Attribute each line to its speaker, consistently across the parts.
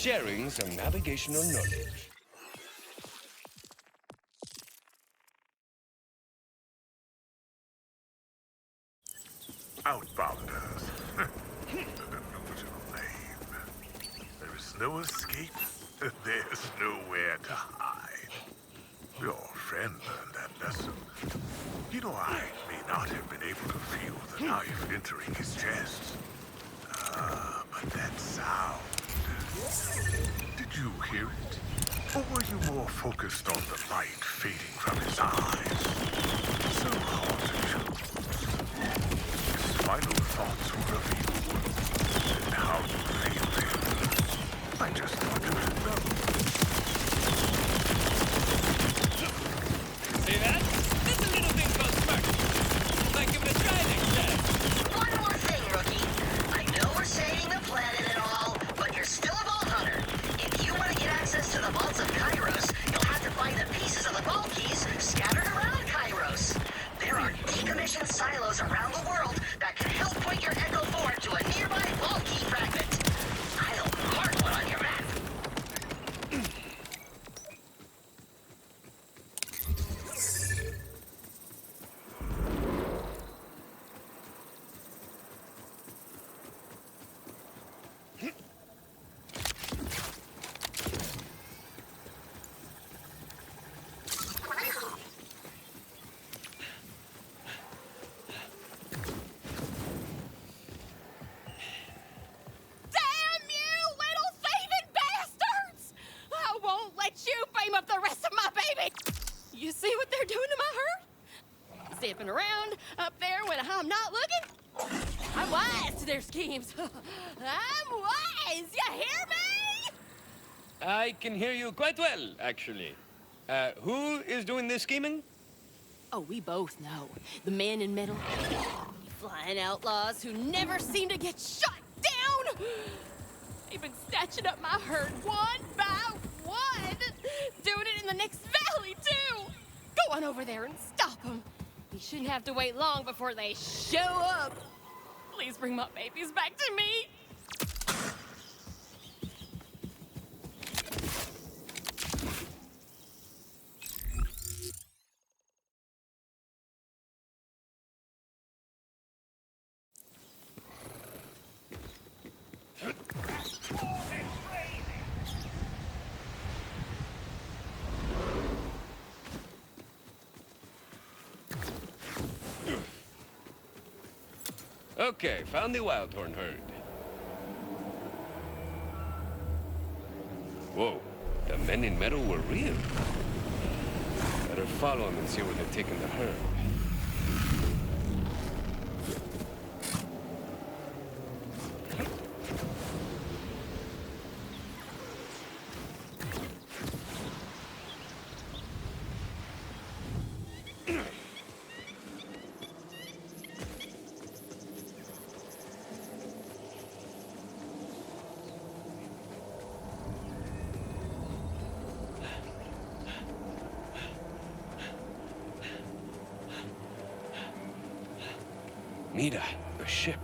Speaker 1: sharing some navigational knowledge.
Speaker 2: Outbounders. An illusional name. There is no escape. There's nowhere to hide. Your friend learned that lesson. You know, I may not have been able to feel the knife entering his chest. But that sound... Did you hear it? Or were you more focused on the light fading from his eyes? So hard to choose. His final thoughts will reveal what and how you feel them. I just thought you should know.
Speaker 3: See that? This is a little thing called smirk. Might give it a try next time.
Speaker 4: One more thing, rookie. I know we're saving the planet and all, but you're still a vault hunter. If you want to get access to the vaults of Kairos, you'll have to find the pieces of the vault keys scattered around Kairos. There are decommissioned silos around the world that can help point your Echo 4 to a nearby vault key fragment. I'll mark one on your map.
Speaker 5: Damn you, little thieving bastards! I won't let you frame up the rest of my baby! You see what they're doing to my herd? Zipping around up there when I'm not looking? I'm wise to their schemes. I'm wise, you hear me?
Speaker 1: I can hear you quite well, actually. Who is doing this scheming?
Speaker 5: Oh, we both know. The man in metal. Flying outlaws who never seem to get shot down. They've been snatching up my herd one by one. Doing it in the next valley, too. Go on over there and stop them. We shouldn't have to wait long before they show up. Please bring my babies back to me.
Speaker 1: Okay, found the Wildhorn herd. Whoa, the men in metal were real. Better follow them and see where they're taking the herd. Mira, a ship.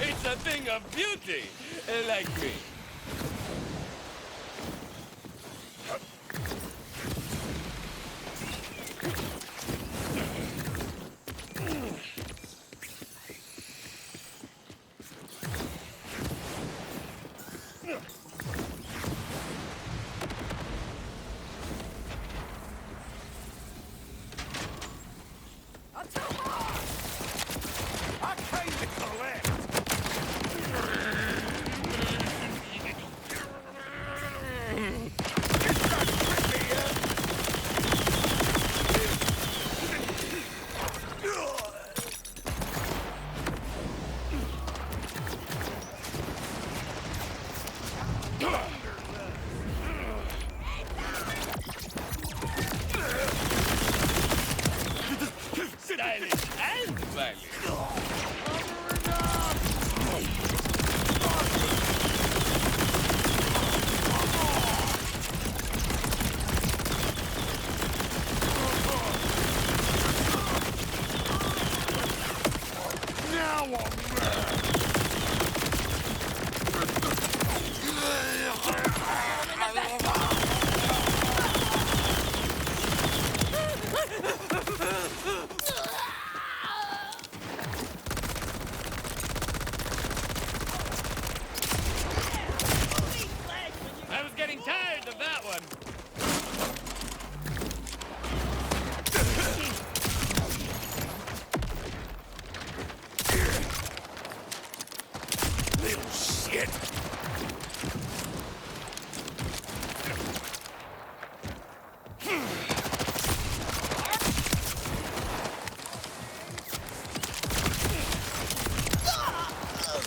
Speaker 1: It's a thing of beauty, like me. Shit!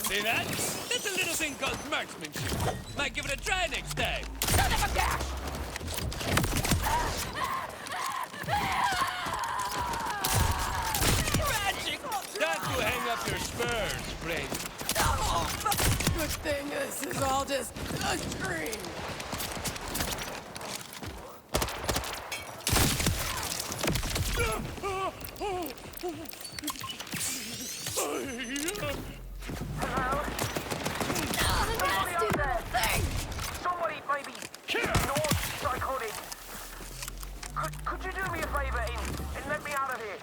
Speaker 3: See that? That's a little thing called marksmanship. Might give it a try next time.
Speaker 5: Son of a dash! Tragic!
Speaker 3: Time to hang up your spurs, friend.
Speaker 5: Good thing this is all just a dream. Nasty little thing!
Speaker 6: Somebody, baby! Not psychotic! Could you do me a favor and let me out of here?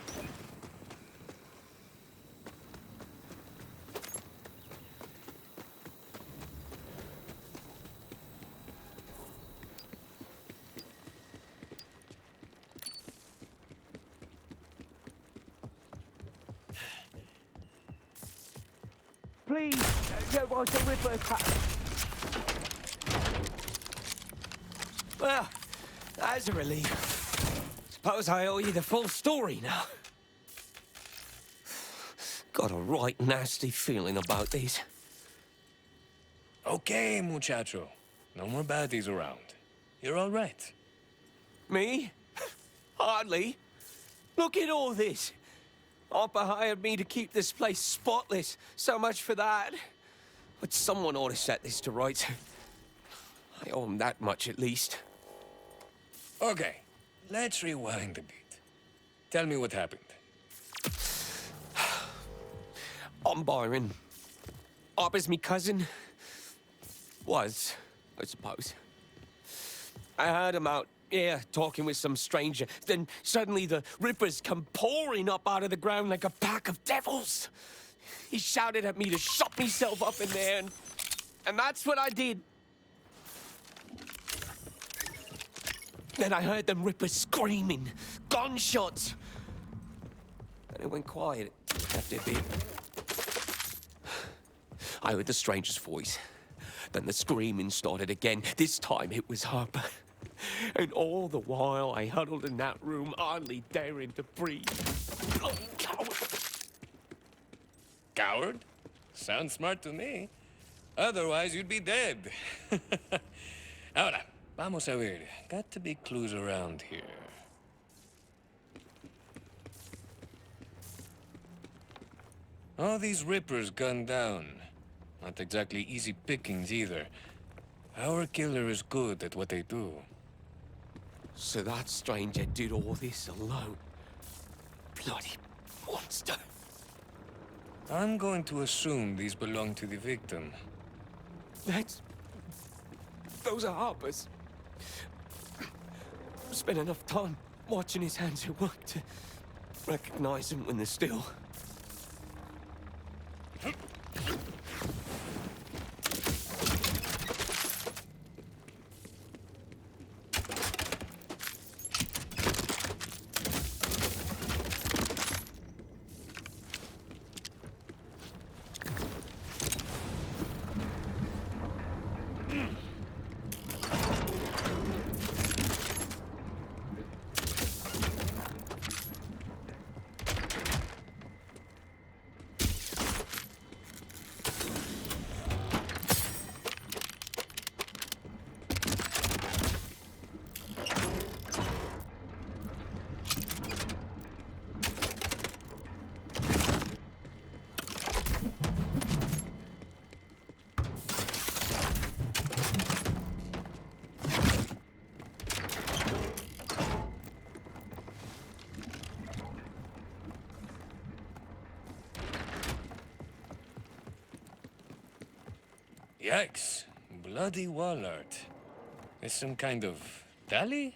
Speaker 6: Please, get whilst the Ripper's back.
Speaker 7: Well, that's a relief. Suppose I owe you the full story now. Got a right nasty feeling about these.
Speaker 1: Okay, muchacho. No more baddies around. You're all right.
Speaker 7: Me? Hardly. Look at all this. Oppa hired me to keep this place spotless. So much for that. But someone ought to set this to rights. I owe him that much at least.
Speaker 1: Okay, let's rewind a bit. Tell me what happened.
Speaker 7: I'm Byron. Oppa's me cousin. Was, I suppose. I heard him out, talking with some stranger. Then suddenly the Rippers come pouring up out of the ground like a pack of devils. He shouted at me to shut myself up in there, and that's what I did. Then I heard them Rippers screaming, gunshots. And it went quiet after a bit. I heard the stranger's voice. Then the screaming started again. This time it was Harper. And all the while I huddled in that room, hardly daring to breathe. Oh, coward.
Speaker 1: Coward? Sounds smart to me. Otherwise, you'd be dead. Ahora, vamos a ver. Got to be clues around here. All these Rippers gunned down. Not exactly easy pickings either. Our killer is good at what they do.
Speaker 7: So that stranger did all this alone. Bloody monster.
Speaker 1: I'm going to assume these belong to the victim.
Speaker 7: Those are Harper's. Spent enough time watching his hands at work to recognize them when they're still.
Speaker 1: Yikes. Bloody wall art. Is some kind of tally?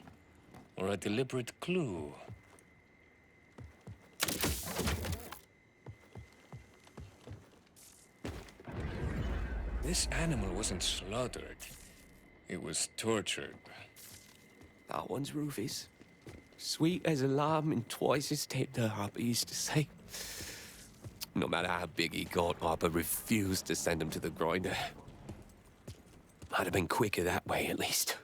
Speaker 1: Or a deliberate clue? This animal wasn't slaughtered. It was tortured.
Speaker 7: That one's Rufus. Sweet as a lamb and twice as tender, Harper used to say. No matter how big he got, Harper refused to send him to the grinder. Might have been quicker that way, at least.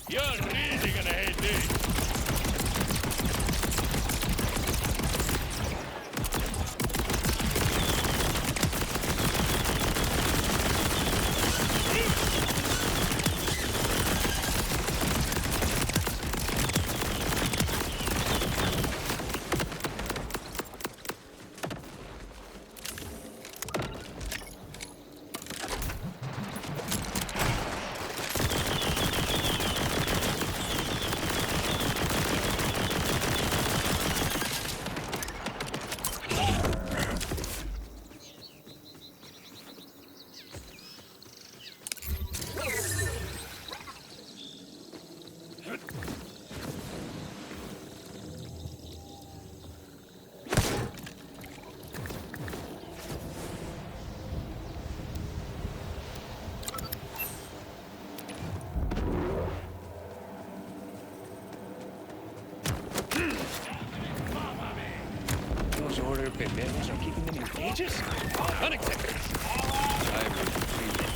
Speaker 3: You're really gonna hate this.
Speaker 1: Those order pendejos are keeping them in cages? Unacceptable. I will retrieve them.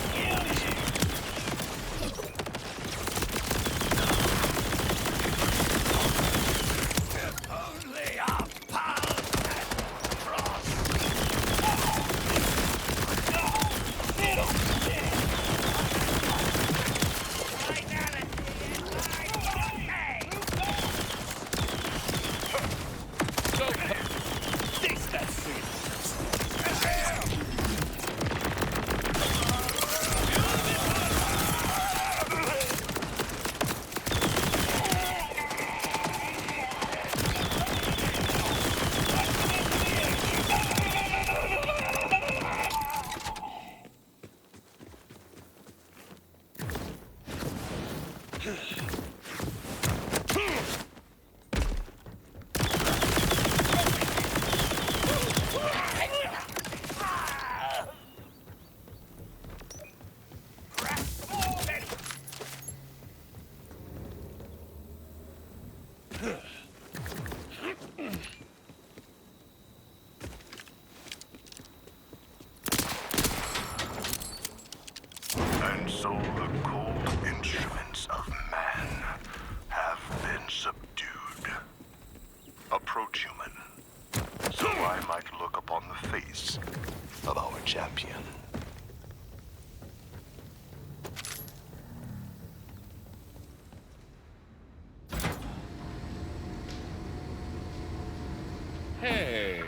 Speaker 2: And so the cold instruments of man have been subdued. Approach, human, so I might look upon the face of our champion.
Speaker 1: Hey,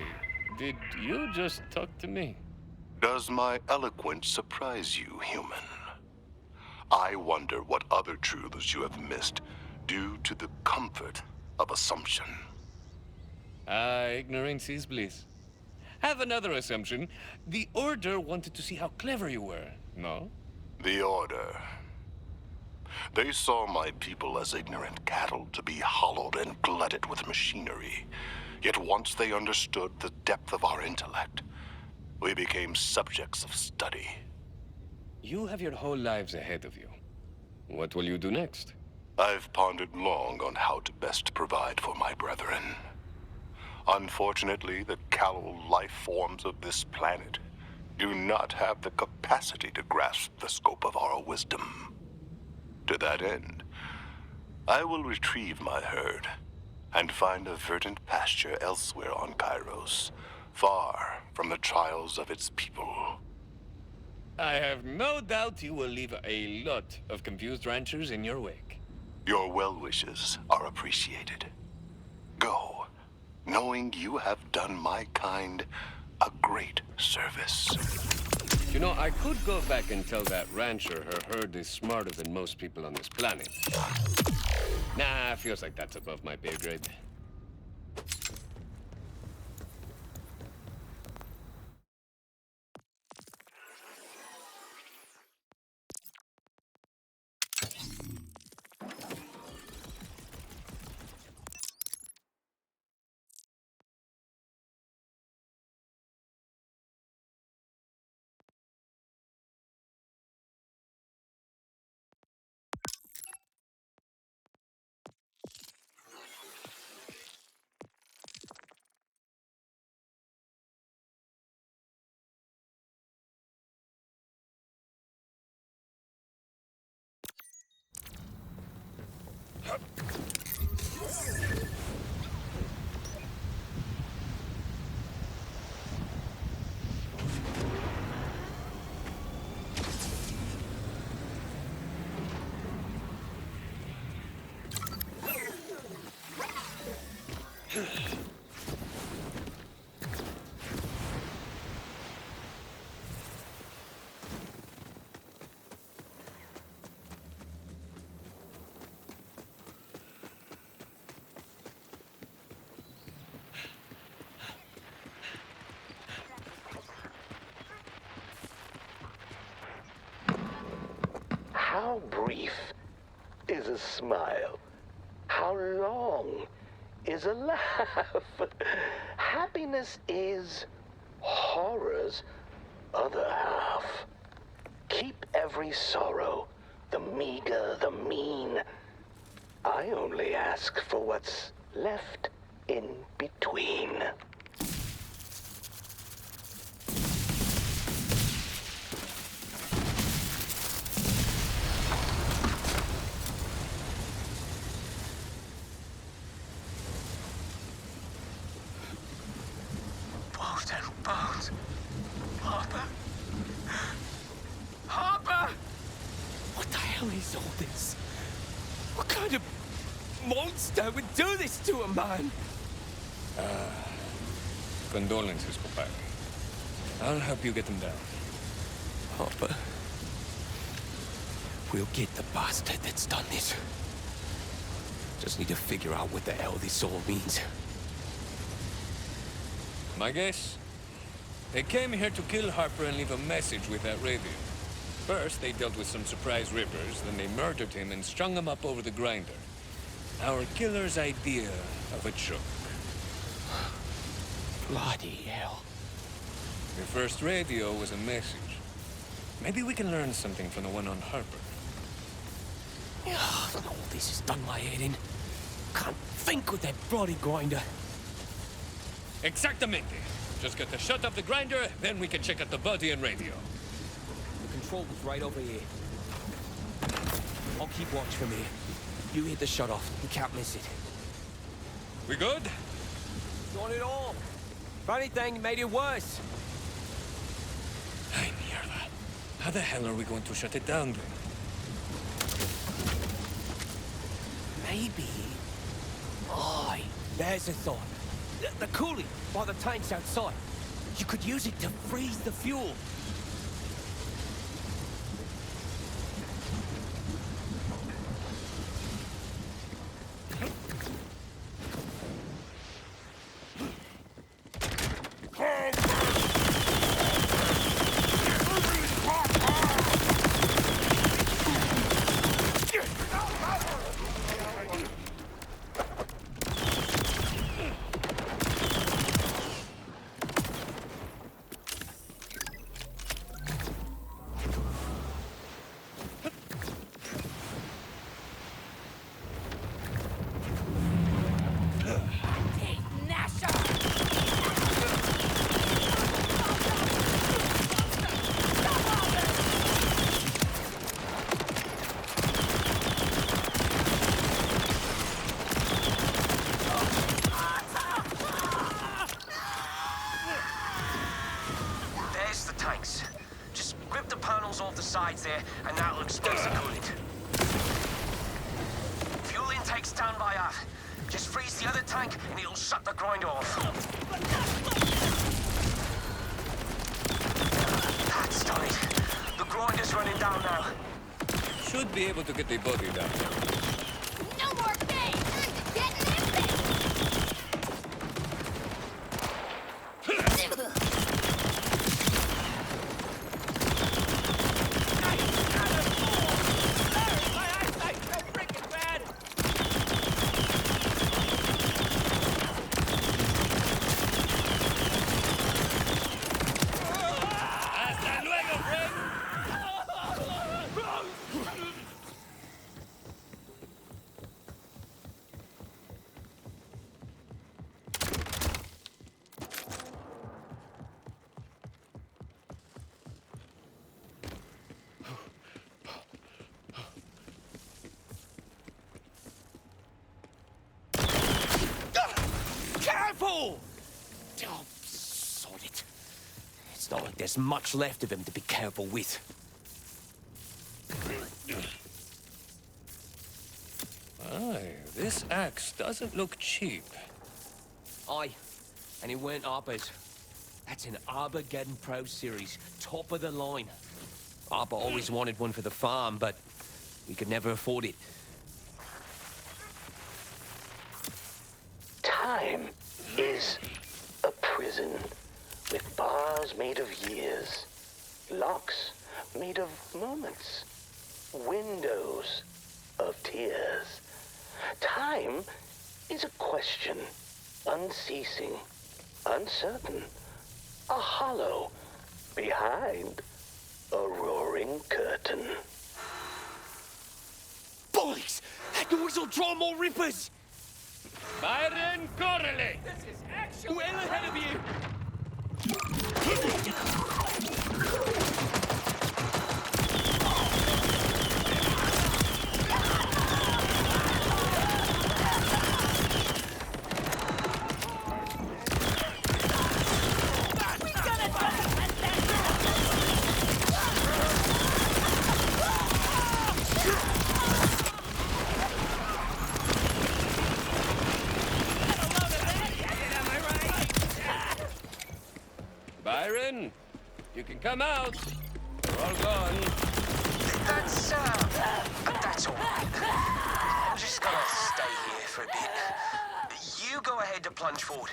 Speaker 1: did you just talk to me?
Speaker 2: Does my eloquence surprise you, human? I wonder what other truths you have missed due to the comfort of assumption.
Speaker 1: Ignorance is bliss. Have another assumption. The Order wanted to see how clever you were, no?
Speaker 2: The Order. They saw my people as ignorant cattle to be hollowed and glutted with machinery. Yet once they understood the depth of our intellect, we became subjects of study.
Speaker 1: You have your whole lives ahead of you. What will you do next?
Speaker 2: I've pondered long on how to best provide for my brethren. Unfortunately, the callow life forms of this planet do not have the capacity to grasp the scope of our wisdom. To that end, I will retrieve my herd and find a verdant pasture elsewhere on Kairos, far from the trials of its people.
Speaker 1: I have no doubt you will leave a lot of confused ranchers in your wake.
Speaker 2: Your well wishes are appreciated. Go, knowing you have done my kind a great service.
Speaker 1: You know, I could go back and tell that rancher her herd is smarter than most people on this planet. Nah, feels like that's above my pay grade.
Speaker 8: How brief is a smile? How long is a laugh? Happiness is horror's other half. Keep every sorrow, the meager, the mean. I only ask for what's left in between.
Speaker 7: Boat. Harper? Harper! What the hell is all this? What kind of monster would do this to a man?
Speaker 1: Condolences, compadre. I'll help you get them down.
Speaker 7: Harper. We'll get the bastard that's done this. Just need to figure out what the hell this all means.
Speaker 1: My guess? They came here to kill Harper and leave a message with that radio. First, they dealt with some surprise rippers, then they murdered him and strung him up over the grinder. Our killer's idea of a joke.
Speaker 7: Bloody hell.
Speaker 1: The first radio was a message. Maybe we can learn something from the one on Harper.
Speaker 7: All this has done my head in. Can't think with that bloody grinder.
Speaker 1: Exactamente. Just get the shut off the grinder, then we can check out the body and radio.
Speaker 7: The control was right over here. I'll keep watch from here. You hit the shut off. You can't miss it.
Speaker 1: We good?
Speaker 7: Not at all. If anything, it made it worse.
Speaker 1: Ay, mierda. How the hell are we going to shut it down then?
Speaker 7: Maybe. Aye, there's a thought. The cooling by the tanks outside. You could use it to freeze the fuel.
Speaker 6: sides there, and that'll expose the coolant. Fuel intake standby off. Just freeze the other tank, and it'll shut the grind off. That's
Speaker 7: done it. The grinder's running down now.
Speaker 1: Should be able to get the body down.
Speaker 5: No more things! Get limping!
Speaker 3: My eyesight's so freaking bad! Hasta luego, friend!
Speaker 7: Careful! Oh, sod it. It's not like there's much left of him to be careful with.
Speaker 1: Aye, this axe doesn't look cheap.
Speaker 7: Aye, and it weren't Arbor's. That's an Armageddon Pro Series, top of the line. Arbor always wanted one for the farm, but we could never afford it.
Speaker 8: Time is a prison with bars made of years, locks made of moments, windows of tears. Time is a question, unceasing, uncertain, a hollow behind a roaring curtain.
Speaker 7: Boys! That noise will draw more rippers!
Speaker 1: Byron Corley!
Speaker 3: This is actually
Speaker 7: Well ahead of you!
Speaker 1: Byron, you can come out. We're all gone.
Speaker 7: That's all right. I'm just gonna stay here for a bit. You go ahead to plunge forward.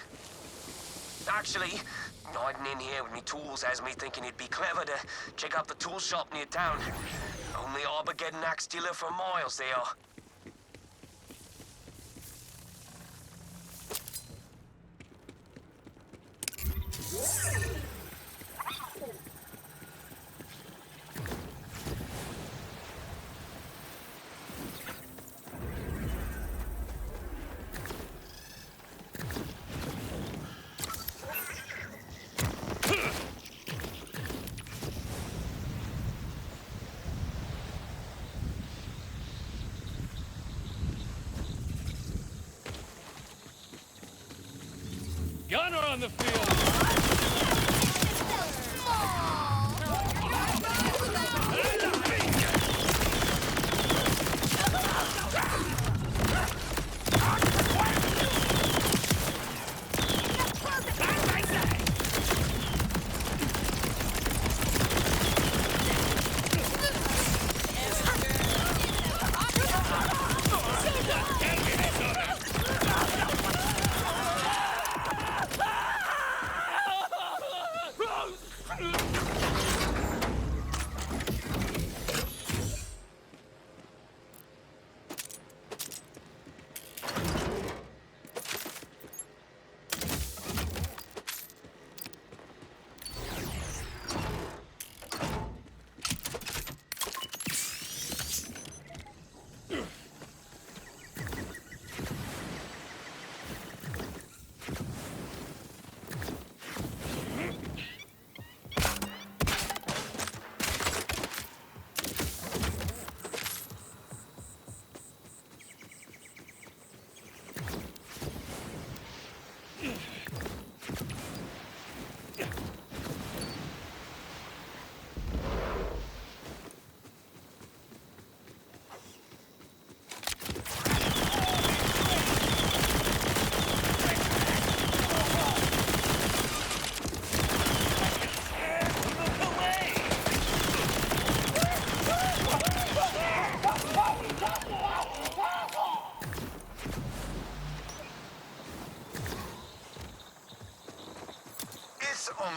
Speaker 7: Actually, hiding in here with me tools has me thinking it'd be clever to check out the tool shop near town. Only Armageddon axe dealer for miles they are.
Speaker 1: Gunner on the field!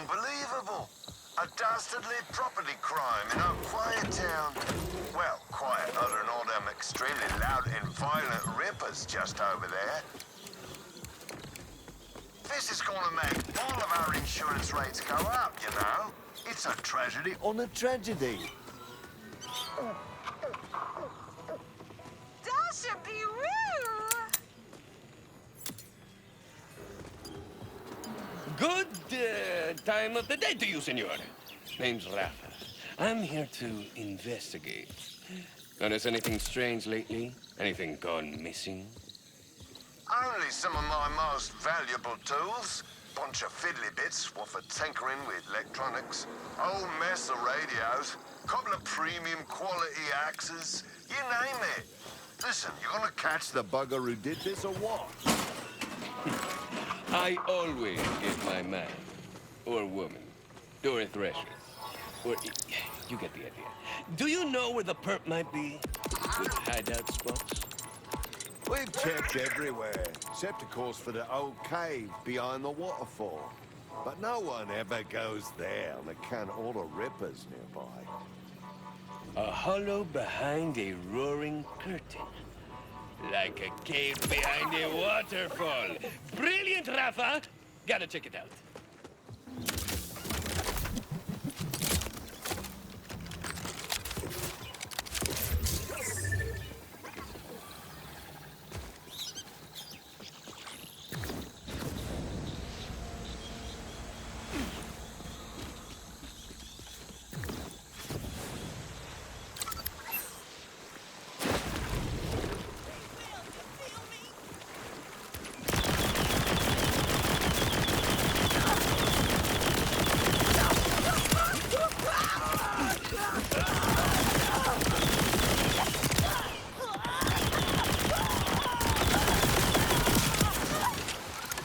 Speaker 2: Unbelievable. A dastardly property crime in a quiet town. Well, quiet other than all them extremely loud and violent rippers just over there. This is gonna make all of our insurance rates go up, you know? It's a tragedy on a tragedy.
Speaker 9: Dasha Biru!
Speaker 1: Good time of the day to you, senor. Name's Rafa. I'm here to investigate. Notice anything strange lately? Anything gone missing?
Speaker 2: Only some of my most valuable tools. Bunch of fiddly bits, one for tinkering with electronics. Whole mess of radios. Couple of premium quality axes. You name it. Listen, you gonna catch the bugger who did this or what?
Speaker 1: I always get my man, or woman, or a thresher, or... You get the idea. Do you know where the perp might be? Good hideout spots?
Speaker 2: We've checked everywhere, except of course for the old cave behind the waterfall. But no one ever goes there on account of all the rippers nearby.
Speaker 1: A hollow behind a roaring curtain. Like a cave behind a waterfall. Brilliant, Rafa! Gotta check it out.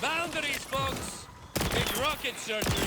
Speaker 1: Boundaries, folks! Big rocket surgery.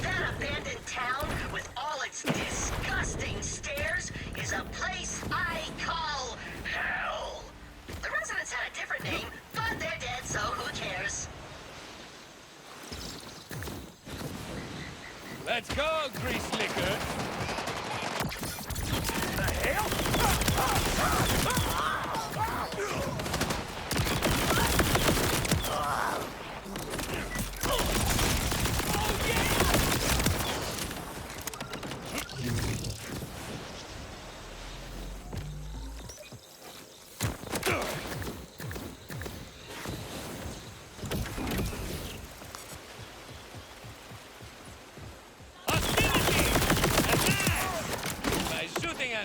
Speaker 4: That abandoned town with all its disgusting stairs is a place I call hell. The residents had a different name, but they're dead, so who cares?
Speaker 1: Let's go, grease liquor.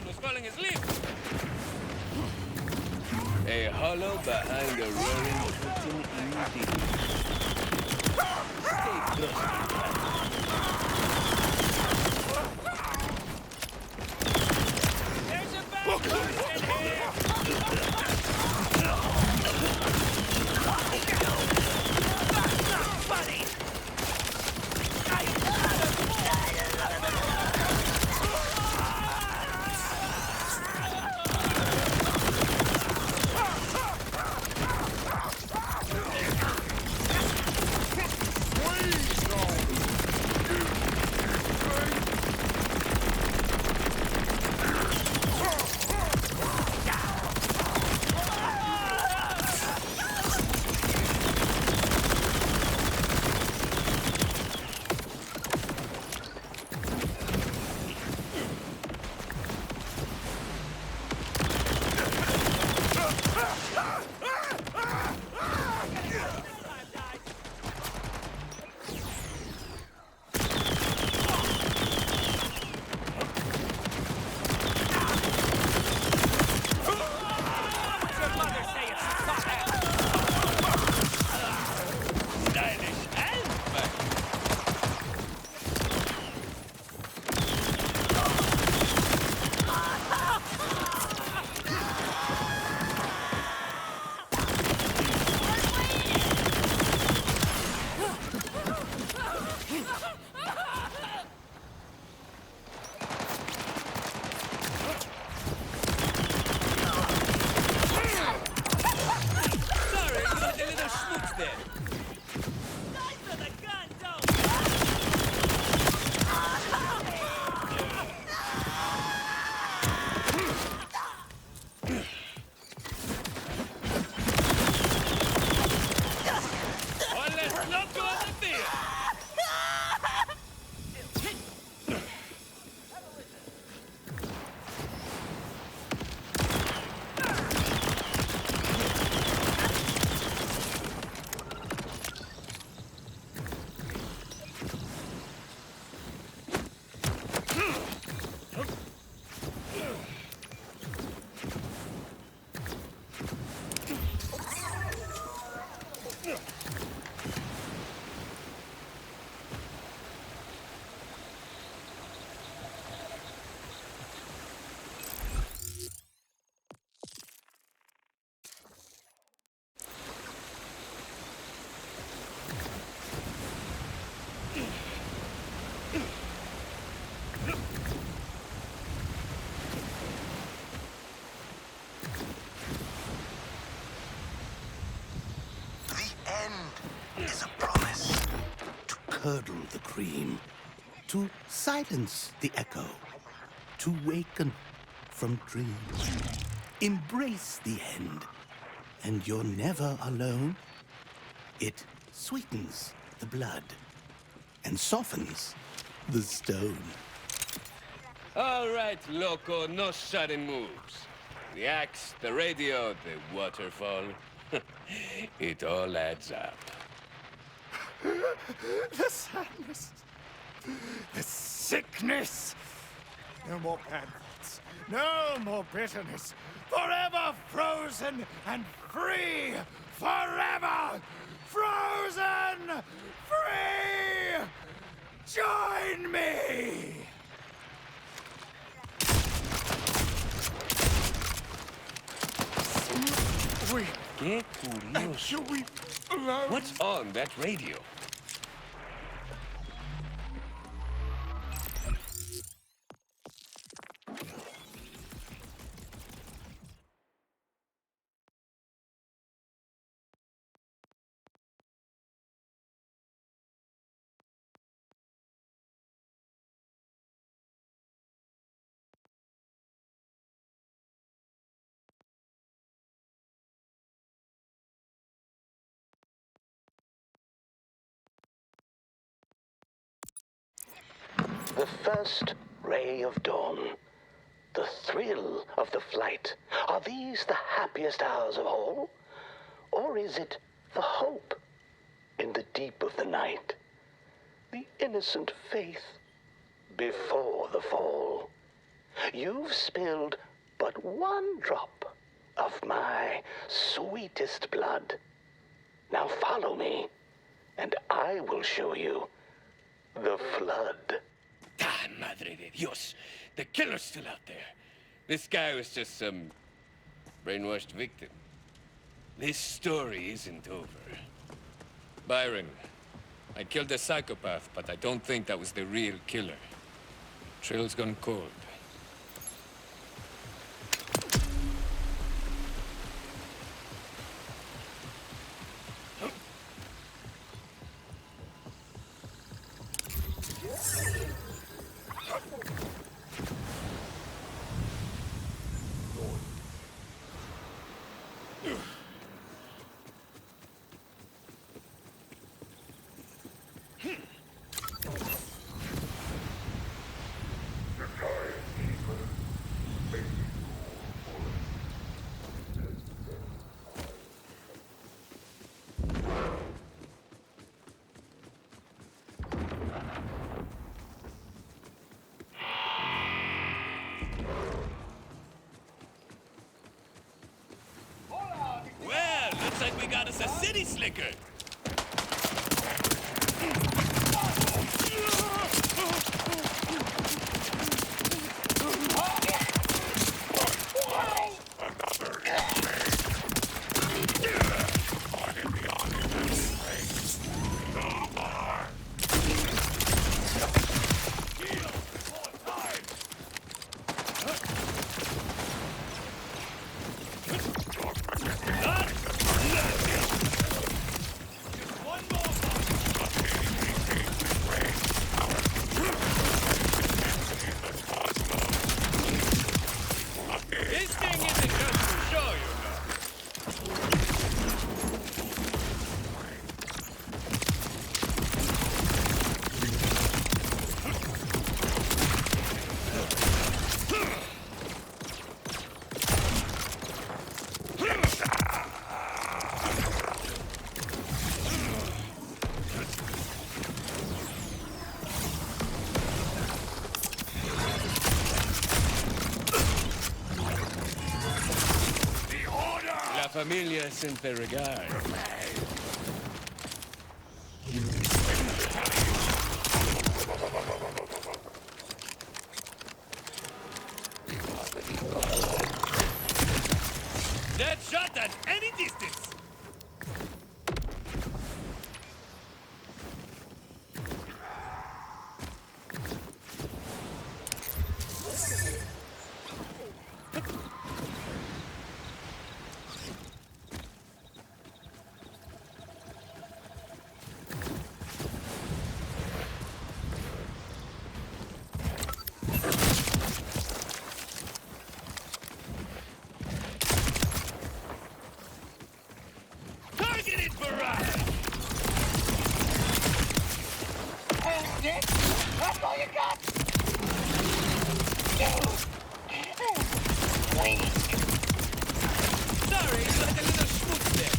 Speaker 1: Was falling asleep. A hollow behind a roaring curtain indeed. Stay There's a bad person here! That's not funny!
Speaker 9: curdle the cream, to silence the echo, to waken from dreams. Embrace the end, and you're never alone. It sweetens the blood and softens the stone.
Speaker 1: All right, loco, no sudden moves. The axe, the radio, the waterfall. It all adds up.
Speaker 10: The sadness, the sickness. No more bad thoughts, no more bitterness. Forever frozen and free. Forever frozen free. Join me.
Speaker 1: Qué curioso. What's on that radio?
Speaker 8: The first ray of dawn, the thrill of the flight. Are these the happiest hours of all? Or is it the hope in the deep of the night? The innocent faith before the fall? You've spilled but one drop of my sweetest blood. Now follow me, and I will show you the flood.
Speaker 1: Ah, madre de Dios. The killer's still out there. This guy was just some brainwashed victim. This story isn't over. Byron, I killed a psychopath, but I don't think that was the real killer. Trail's gone cold.
Speaker 3: Well, looks like we got us a city slicker. This thing isn't just for show, you know. La familia siempre regard. That shot at any distance. Sorry, you had a little schmutz there.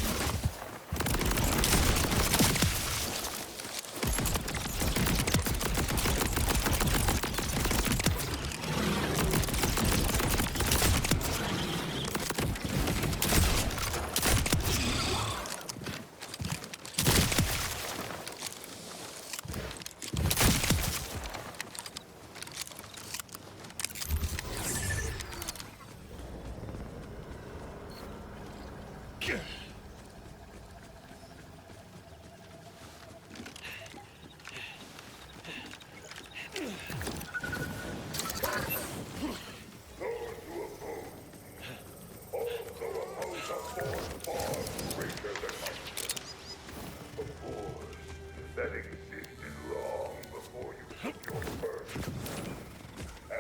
Speaker 2: That existed long before you took your birth.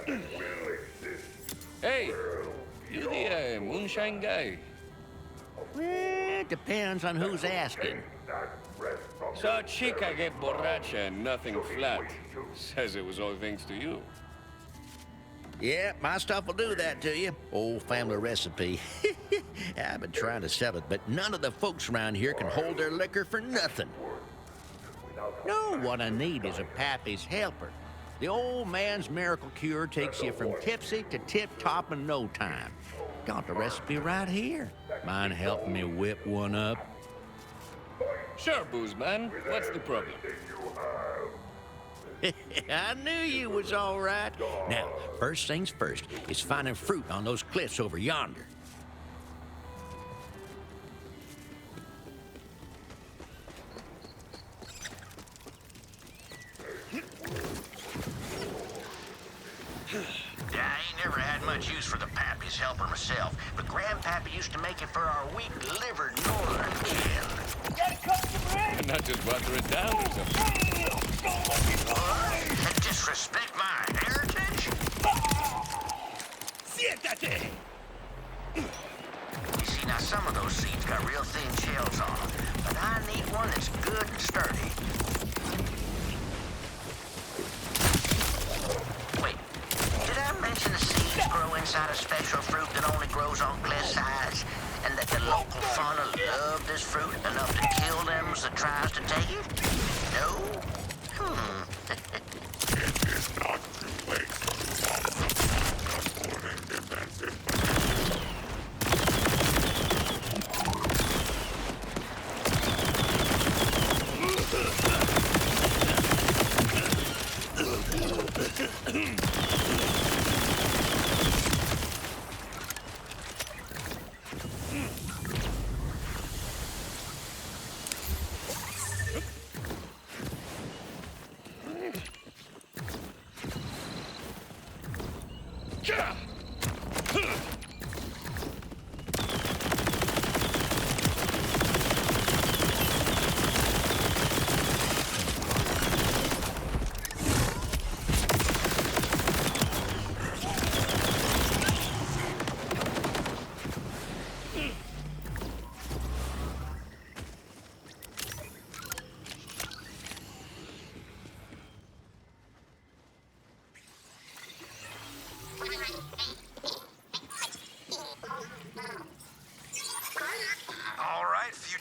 Speaker 2: And it will exist.
Speaker 1: Hey, you the moonshine guy?
Speaker 11: Well, it depends on who's asking.
Speaker 1: Saw a chica get borracha and nothing flat. Says it was all thanks to you.
Speaker 11: Yeah, my stuff will do that to you. Old family recipe. I've been trying to sell it, but none of the folks around here can hold their liquor for nothing. No, what I need is a pappy's helper. The old man's miracle cure takes you from tipsy to tip-top in no time. Got the recipe right here. Mind helping me whip one up?
Speaker 1: Sure, booze man. What's the problem?
Speaker 11: I knew you was all right. Now, first things first is finding fruit on those cliffs over yonder.
Speaker 4: I ain't never had much use for the pappy's helper myself, but Grandpappy used to make it for our weak-livered northern kin.
Speaker 1: And not just water it down or something.
Speaker 4: What? Disrespect my heritage?
Speaker 3: Siéntate!
Speaker 4: You see, now some of those seeds got real thin shells on them, but I need one that's good and sturdy. Wait, did I mention the seeds grow inside a special fruit that only grows on cliff sides? And that the local fauna love this fruit enough to kill them that tries to take it? No?
Speaker 2: It is not replaced for independent.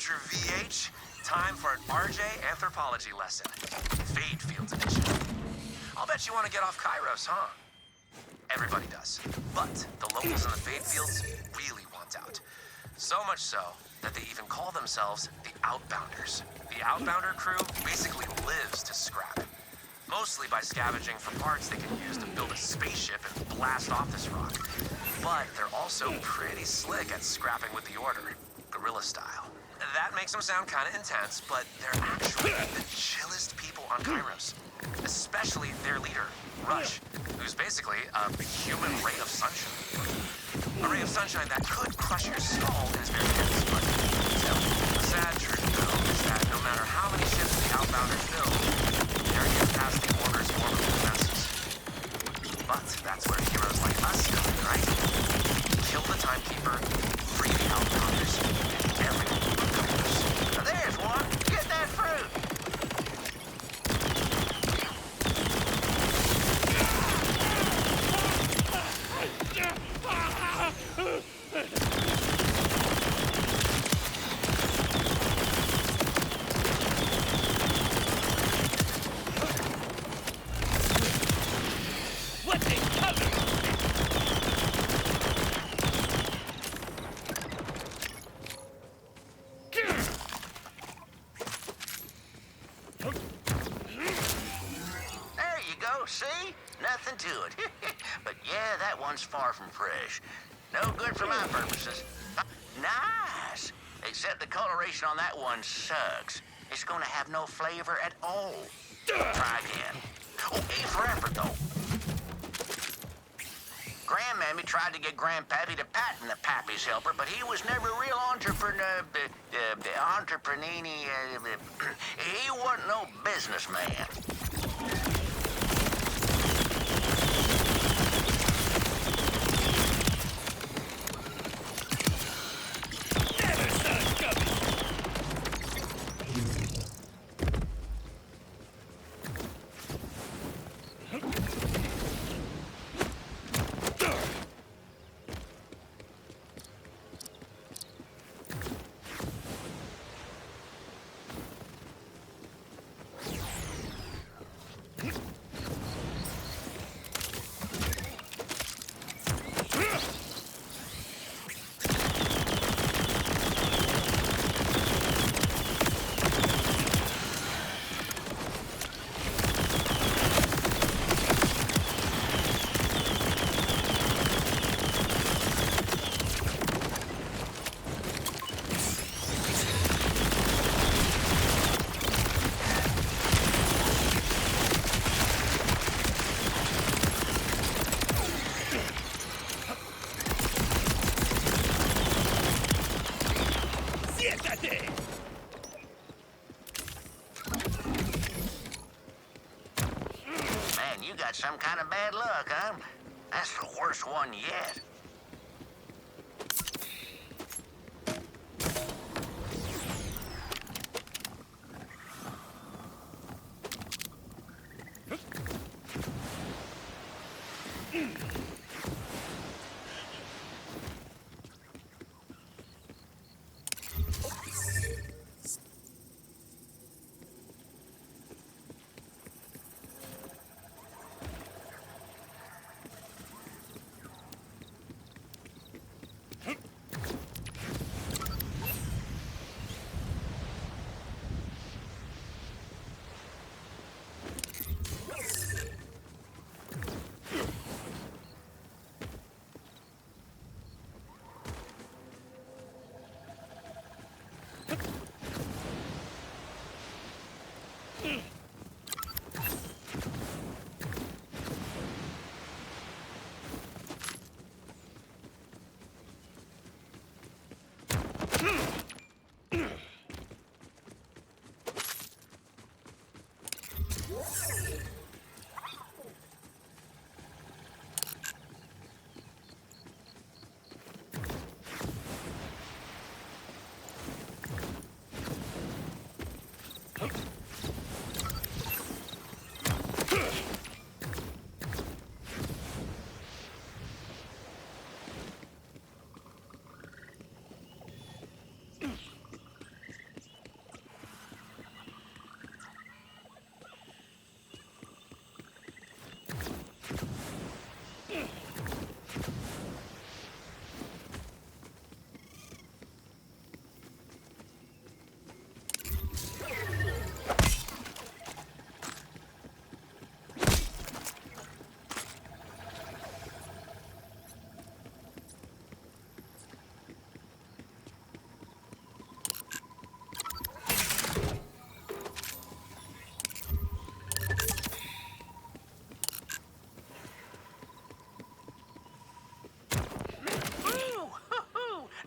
Speaker 12: future VH, time for an RJ anthropology lesson. Fade Fields edition. I'll bet you want to get off Kairos, huh? Everybody does. But the locals in the Fade Fields really want out. So much so that they even call themselves the Outbounders. The Outbounder crew basically lives to scrap. Mostly by scavenging for parts they can use to build a spaceship and blast off this rock. But they're also pretty slick at scrapping with the Order, guerrilla style. That makes them sound kind of intense, but they're actually the chillest people on Kairos. Especially their leader, Rush, who's basically a human ray of sunshine. A ray of sunshine that could crush your skull in his very hands, but still, the sad truth, though, is that no matter how many ships the Outbounders build, they're get past the Order's formidable defenses. But that's where heroes like us come in, right? Kill the Timekeeper, free the Outbounders, and everyone will recover. Now there's one! Get that fruit!
Speaker 11: to it. But yeah, that one's far from fresh. No good for my purposes. Nice! Except the coloration on that one sucks. It's gonna have no flavor at all. Try again. Oh, A for effort, though. Grandmammy tried to get Grandpappy to patent the Pappy's helper, but he was never a real entrepreneur. He wasn't no businessman.
Speaker 3: Never saw it coming. Siéntate.
Speaker 11: Man, you got some kind of bad luck, huh? That's the worst one yet.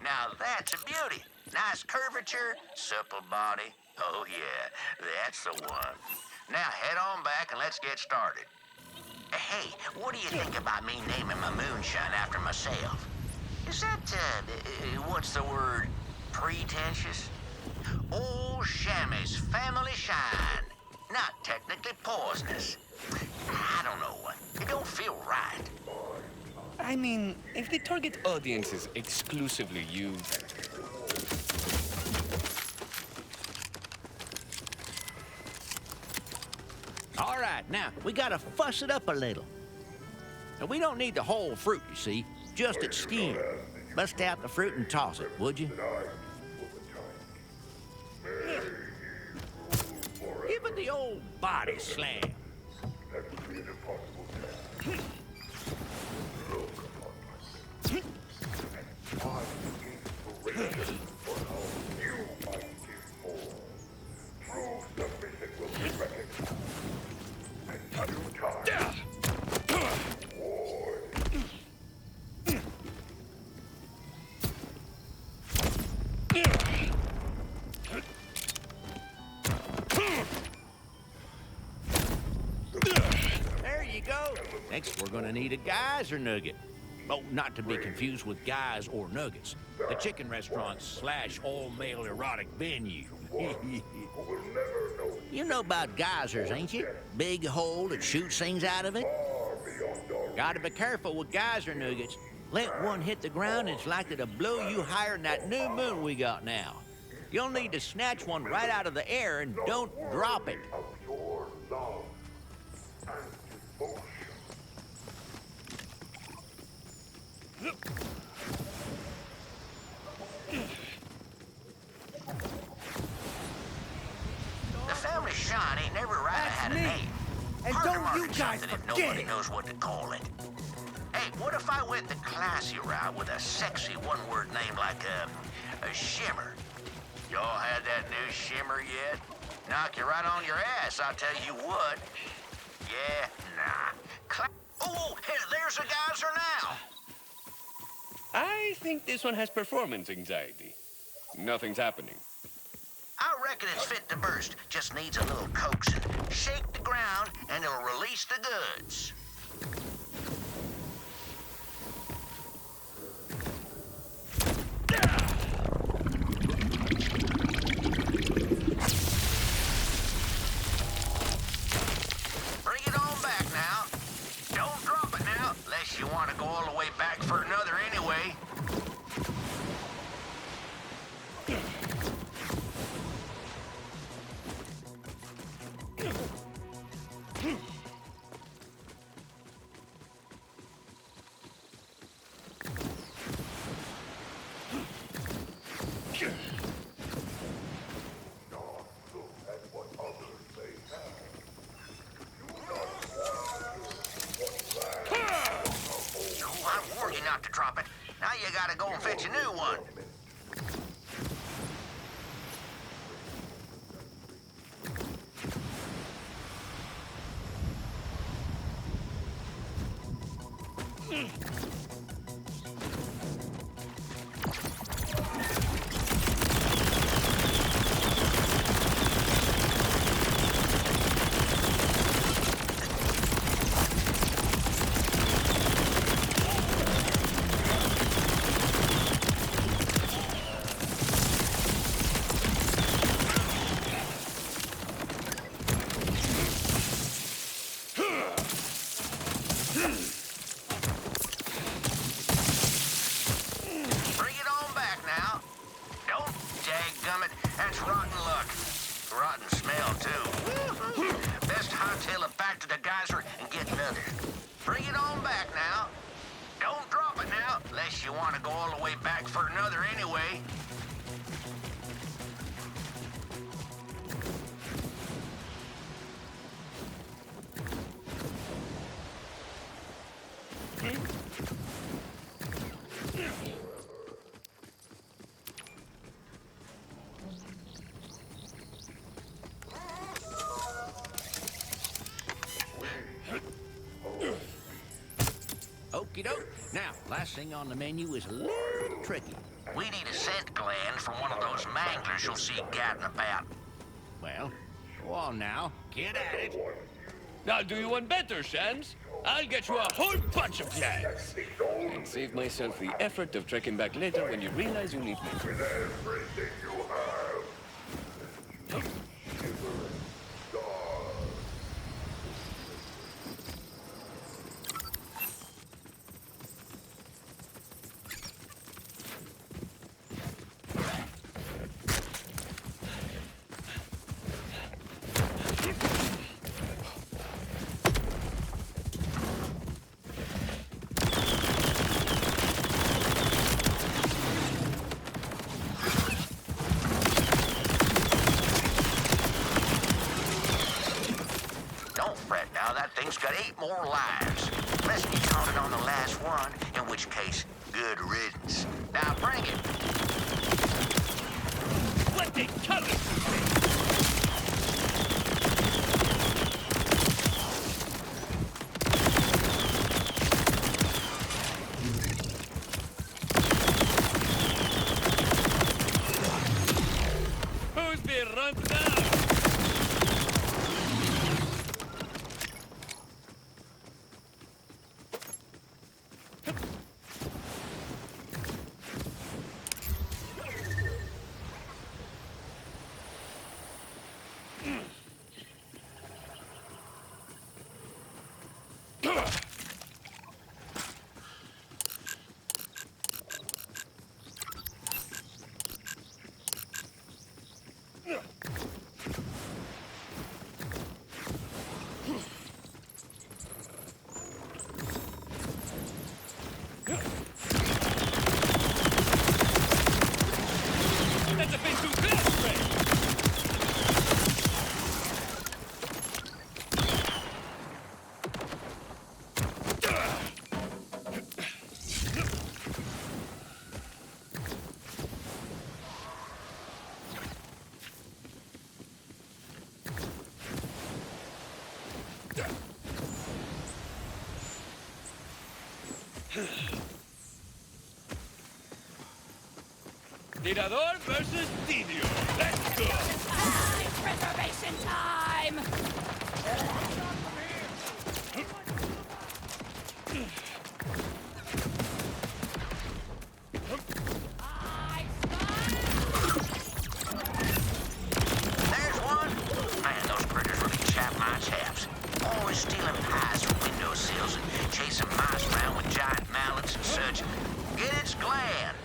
Speaker 11: Now that's a beauty. Nice curvature, supple body. Oh yeah, that's the one. Now head on back and let's get started. Hey, what do you think about me naming my moonshine after myself? Is that, what's the word, pretentious? Old Shammy's family shine. Not technically poisonous. I don't know. It don't feel right.
Speaker 1: I mean, if the target audience is exclusively you...
Speaker 11: All right, now, we gotta fuss it up a little. Now, we don't need the whole fruit, you see, just its skin. Bust out the fruit and toss it, would you? Give it the old body slam. gonna need a geyser nugget. Oh, not to be confused with guys or nuggets. The chicken restaurant / all-male erotic venue. You know about geysers, ain't you? Big hole that shoots things out of it. Gotta be careful with geyser nuggets. Let one hit the ground and it's likely to blow you higher than that new moon we got now. You'll need to snatch one right out of the air and don't drop it.
Speaker 4: The family Sean ain't never right had a name.
Speaker 10: And
Speaker 4: Hard to
Speaker 10: don't
Speaker 4: market
Speaker 10: you guys
Speaker 4: something if
Speaker 10: forget
Speaker 4: nobody
Speaker 10: it.
Speaker 4: knows what to call it. Hey, what if I went the classy route with a sexy one-word name like a Shimmer? Y'all had that new Shimmer yet? Knock you right on your ass, I'll tell you what. Yeah, nah. Oh, hey, there's a geyser now.
Speaker 1: I think this one has performance anxiety. Nothing's happening.
Speaker 4: I reckon it's fit to burst. Just needs a little coaxing. Shake the ground, and it'll release the goods. Bring it on back now. Don't drop it now, unless you want to go all the way back for another anyway. I warned you not to drop it. Now you gotta go and fetch a new one. Bring it on back now. Don't dadgummit. That's rotten luck. Rotten smell, too. Best hightail it back to the geyser and get another. Bring it on back now. Don't drop it now, unless you want to go all the way back for another anyway. Okie doke. Now, last thing on the menu is a little tricky. We need a scent gland from one of those manglers you'll see gadding about. Well, go on now. Get at it.
Speaker 1: I'll do you one better, Shams. I'll get you a whole bunch of glands. And save myself the effort of trekking back later when you realize you need me.
Speaker 4: Don't fret now, that thing's got 8 more lives. Unless you counted on the last one, in which case, good riddance. Now bring it.
Speaker 3: What they colors?
Speaker 1: Who's being run down?
Speaker 3: Tirador versus Didio. Let's go!
Speaker 5: It's reservation time!
Speaker 4: There's one. Man, those critters really chap my chaps. Always stealing pies from windowsills and chasing mice around with giant mallets and such. Get its gland.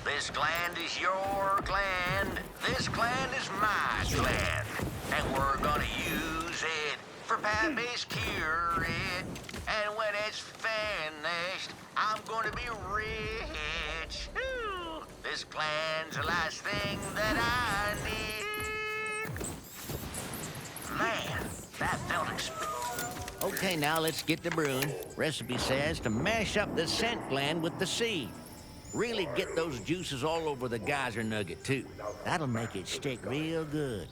Speaker 4: This gland is your gland. This gland is my gland. And we're gonna use it for Pappy's cure it. And when it's finished, I'm gonna be rich. Ooh, this gland's the last thing that I need. Man, that felt expensive. Okay, now let's get to brewing. Recipe says to mash up the scent gland with the seed. Really get those juices all over the geyser nugget, too. That'll make it stick real good.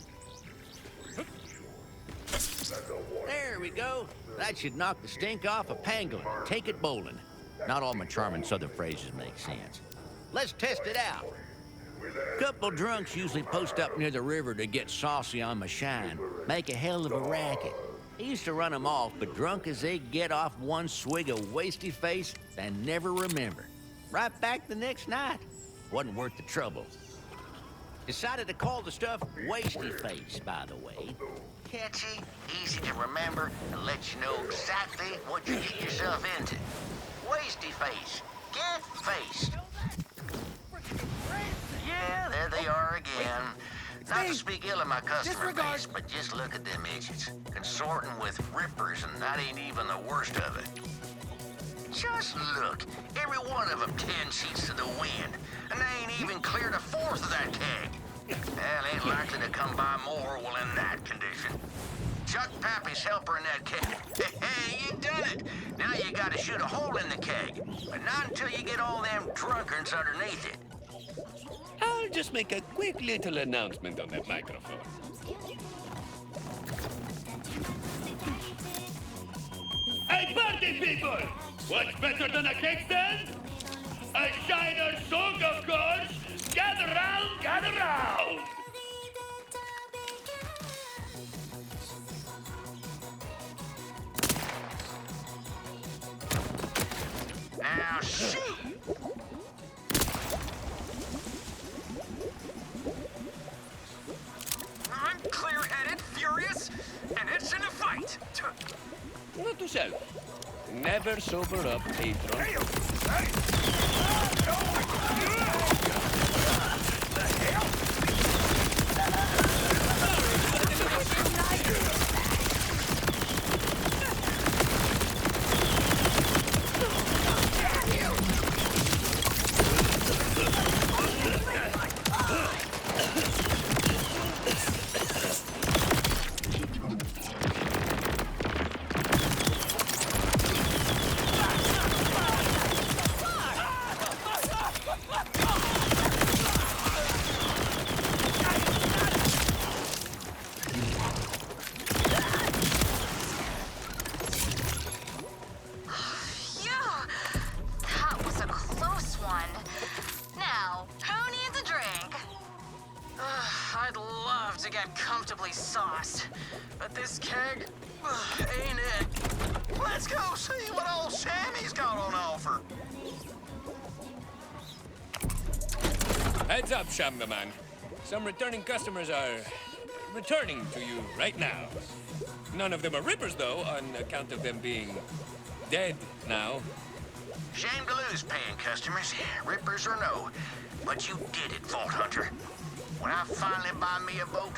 Speaker 4: There we go. That should knock the stink off a pangolin. Take it bowling. Not all my charming southern phrases make sense. Let's test it out. Couple drunks usually post up near the river to get saucy on my shine. Make a hell of a racket. I used to run them off, but drunk as they get off one swig of wasty face, they never remember. Right back the next night. Wasn't worth the trouble. Decided to call the stuff Wasty Face, by the way. Catchy, easy to remember, and let you know exactly what you get yourself into. Wasty Face. Get faced. Yeah, there they are again. Not to speak ill of my customer base, but just look at them idiots. Consorting with rippers, and that ain't even the worst of it. Just look. Every one of them 10 sheets to the wind. And they ain't even cleared a fourth of that keg. Well, ain't likely to come by more while in that condition. Chuck Pappy's helper in that keg. Hey, you done it. Now you gotta shoot a hole in the keg. But not until you get all them drunkards underneath it.
Speaker 1: I'll just make a quick little announcement on that microphone.
Speaker 3: Hey, party people! What's better than a cake stand? A Shiner song, of course! Gather round, gather round!
Speaker 4: Now shoot!
Speaker 12: I'm clear-headed, furious, and itching to fight.
Speaker 1: Note to self. Never sober up, patron.
Speaker 12: I'd love to get comfortably sauced, but this keg ain't it. Let's go see what old Sammy's got on offer.
Speaker 1: Heads up, Shambaman. Some returning customers are returning to you right now. None of them are rippers, though, on account of them being dead now.
Speaker 4: Shame to lose paying customers, rippers or no. But you did it, Vault Hunter. When I finally buy me a boat...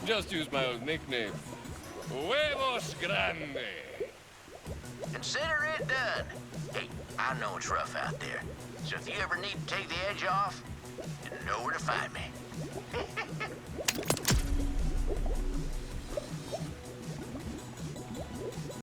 Speaker 1: Just use my old nickname. Huevos Grande.
Speaker 4: Consider it done. Hey, I know it's rough out there. So if you ever need to take the edge off, you know where to find me.